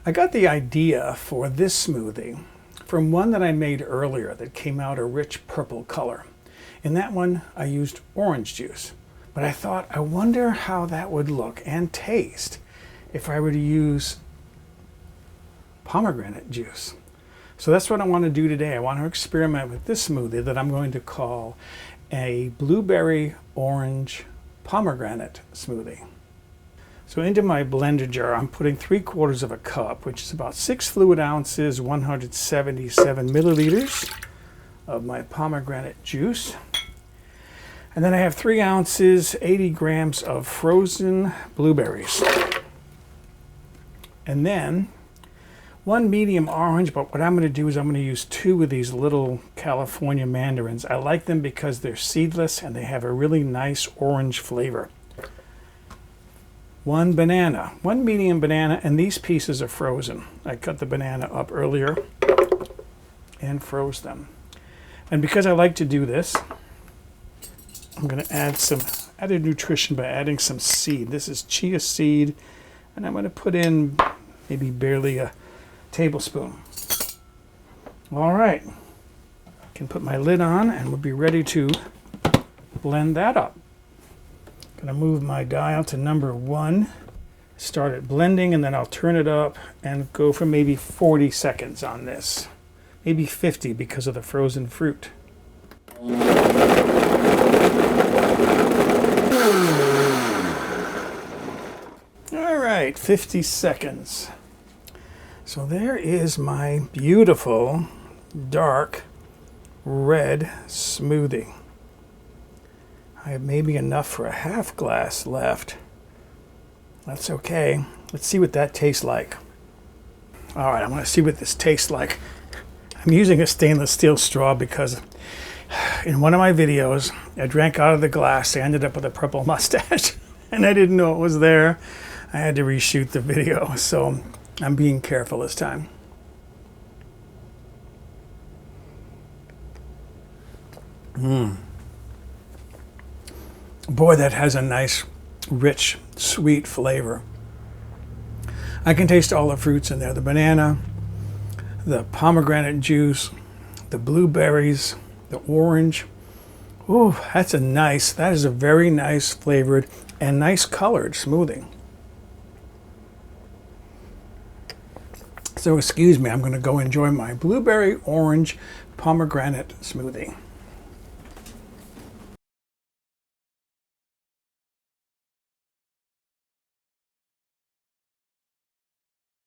I got the idea for this smoothie from one that I made earlier that came out a rich purple color. In that one, I used orange juice. But I thought, I wonder how that would look and taste if I were to use pomegranate juice. So that's what I want to do today. I want to experiment with this smoothie that I'm going to call a blueberry orange pomegranate smoothie. So into my blender jar, I'm putting 3/4 of a cup, which is about 6 fluid ounces, 177 milliliters of my pomegranate juice. And then I have 3 ounces, 80 grams of frozen blueberries. And then 1 medium orange, but what I'm going to do is I'm going to use 2 of these little California mandarins. I like them because they're seedless and they have a really nice orange flavor. 1 banana, 1 medium banana, and these pieces are frozen. I cut the banana up earlier and froze them. And because I like to do this, I'm going to add some added nutrition by adding some seed. This is chia seed, and I'm going to put in maybe barely a tablespoon. All right, I can put my lid on and we'll be ready to blend that up. Going to move my dial to number 1, start it blending, and then I'll turn it up and go for maybe 40 seconds on this. Maybe 50 because of the frozen fruit. All right, 50 seconds. So there is my beautiful dark red smoothie. I have maybe enough for a half glass left. That's okay. Let's see what that tastes like. All right, I want to see what this tastes like. I'm using a stainless steel straw because in one of my videos, I drank out of the glass. I ended up with a purple mustache and I didn't know it was there. I had to reshoot the video, so I'm being careful this time. Boy, that has a nice, rich, sweet flavor. I can taste all the fruits in there. The banana, the pomegranate juice, the blueberries, the orange. Ooh, that is a very nice flavored and nice colored smoothie. So excuse me, I'm going to go enjoy my blueberry orange pomegranate smoothie.